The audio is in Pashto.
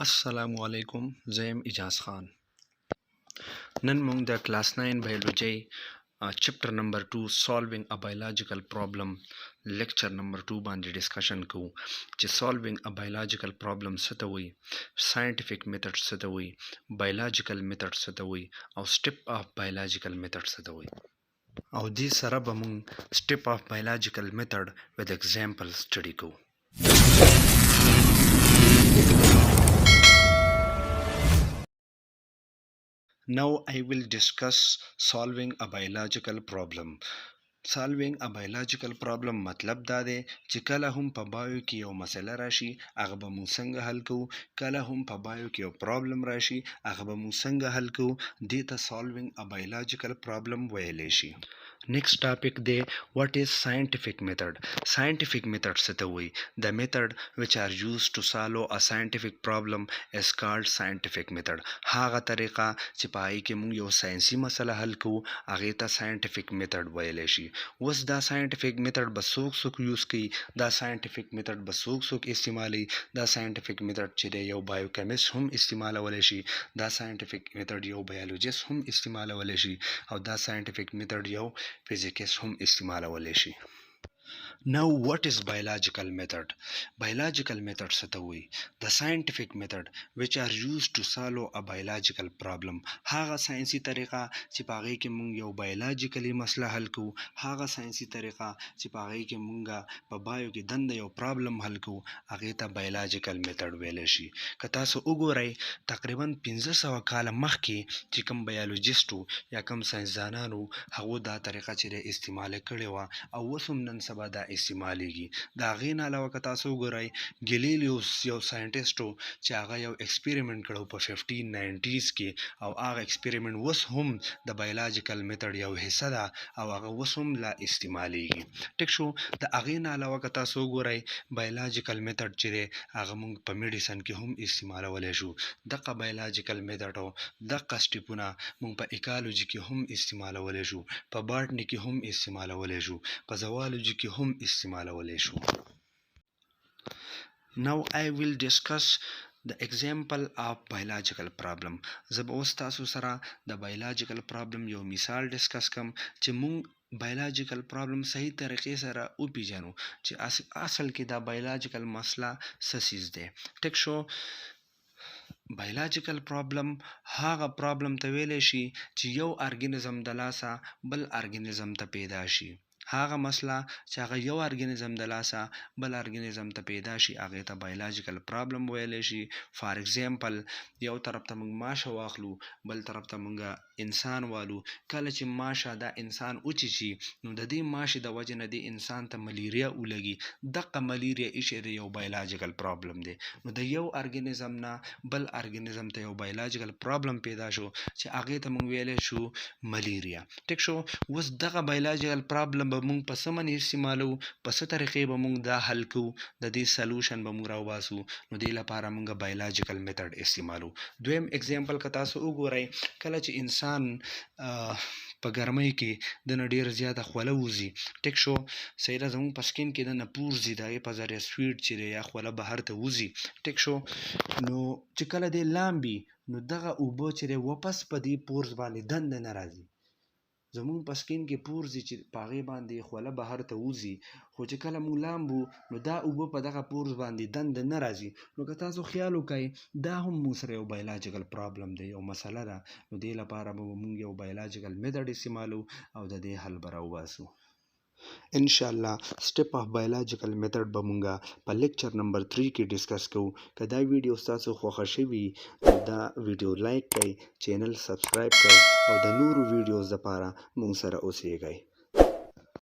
السلام علیکم. زه یم اجاز خان. نن موږ د کلاس 9 بایولوژي چپټر نمبر 2 سالوینګ ا بایولوژیکل پرابلم لیکچر نمبر 2 باندې ډسکشن کوو چې سالوینګ ا بایولوژیکل پرابلم څه ته وایي، ساينټیفیک میتھډ څه ته وایي، بایولوژیکل میتھډ څه ته وایي او سټپ اف بایولوژیکل میتھډ څه ته وایي. او دې سره به موږ سټپ اف بایولوژیکل میتھډ with example study کوو. Now I will discuss solving a biological problem. Solving a biological problem مطلب دا دی چې کله هم په بایو کې یو مسله راشي هغه به موږ څنګه حل کوو، کله هم په بایو کې یو پرابلم راشي هغه به موږ څنګه حل کوو. دې ته solving a biological problem ویلی شي. Next topic دی what is scientific method. Scientific method څه ته وایي؟ The method which are used to solve a scientific problem is called scientific method. هغه طریقه چې په هغې کې موږ یو ساینسي مسله حل کوو هغې ته scientific method ویلی شي. اوس دا scientific method به څوک یوز کوي، دا scientific method به څوک استعمالوي. دا scientific method چې دی یو بایوکیمست هم استعمالولی شي، دا scientific method یو بایولوجست هم استعمالولی شي او دا scientific method یو فزیکست هم استعمالولی شي. Now what is biological method? Biological method څه ته وایي؟ The scientific method which are used to solve a biological problem. هغه ساینسي طریقه چې په هغې کې موږ یو بایولوجیکلی مسله حل کوو، هغه ساینسي طریقه چې په هغې کې موږ په بایو کې دنده یو پرابلم حل کوو هغې ته بایولوجیکل میتھډ ویلی شي. که تاسو وګورئ تقریبا 500 کاله مخکې چې کوم بایولوجسټو یا کوم ساینسدانانو هغو دا طریقه چې دی استعماله کړې وه او اوس هم نن سبا دا استعمالیږي. د هغې نه علاوه که تاسو وګورئ ګلیلیوس یو ساینټسټ و چې هغه یو ایکسپیریمنټ کړی په 1590s کې او هغه ایکسپیریمنټ اوس هم د بایولوجیکل میتھډ یو حصه ده او هغه اوس هم لا استعمالیږي. ټیک شو. د هغې نه علاوه که تاسو وګورئ بایولوجیکل میتھډ چې دی هغه موږ په میډیسن کې هم استعمالولی شو. دغه بایولوجیکل میتھډ او دغه سټیپونه موږ په ایکالوجي کې هم استعمالولی شو، په باټني کې هم استعمالولی شو، په زوالوجي کې هم استعمالولی شو. Now I will discuss the example of biological problem. زه به اوس تاسو سره د بایولوجیکل پرابلم یو مثال ډسکس کوم چې موږ بایولوجیکل پرابلم صحیح طریقې سره وپیژنو چې اصل کې دا بایولوجیکل مسله څه څیز دی. ټیک شو. بایولوجیکل پرابلم هغه پرابلم ته ویلی شي چې یو ارګانیزم د لاسه بل ارګانیزم ته پیدا شي. هغه مسله چې هغه یو ارګانیزم د لاسه بل ارګانیزم ته پیدا شي هغې ته بایولوجیکل پرابلم ویلی شي. فار ایگزامپل یو طرف ته موږ ماشه واخلو بل طرف ته موږ انسان والو. کله چې ماشه دا انسان وچیچي نو د دې ماشې د وجې نه دې انسان ته ملیریا ولګي. دغه ملیریا ایښی دی یو بایولوجیکل پرابلم دی. نو د یو ارګانیزم نه بل ارګانیزم ته یو بایولوجیکل پرابلم پیدا شو چې هغې ته موږ ویلی شو ملیریا. ټیک شو. اوس دغه بایولوجیکل پرابلم به موږ په څه باندې استعمالو، په څه طریقې به موږ دا حل کوو، د دې سلوشن به موږ راوباسو. نو دې لپاره موږ بایولوجیکل میتھډ استعمالو. دویم اگزامپل که تاسو وګورئ کله چې انسان په ګرمۍ کې دنه ډېره زیاته خوله وځي. ټیک شو. صحیح ده. زموږ په سکین کې دنه پور ځي د هغې په ذریعه سویټ چې دی یا خوله بهر ته وځي. ټیک شو. نو چې کله دی لامبي نو دغه اوبه چې دی واپس په دې پورز باندې دنده نه راځي. زموږ په سکین کې پورز دي چې په هغې باندې خوله بهر ته وځي، خو چې کله موږ لامبو نو دا اوبه په دغه پورز باندې دنده نه راځي. نو که تاسو خیال وکئ دا هم موږ سره یو بایولوجیکل پرابلم دی، یو مسله ده. نو دې لپاره به موږ یو بایولوجیکل میتھډ استعمالو او د دې حل به راوباسو. انشاءالله سټپ اف بایولوجیکل میتھډ به مونږ په لیکچر نمبر 3 کې ډسکس کوو. که دا ویډیو ستاسو خوښه شوي دا ویډیو لایک کړئ، چینل سبسکرایب کړئ او د نورو ویډیوز لپاره مونږ سره اوسیږئ.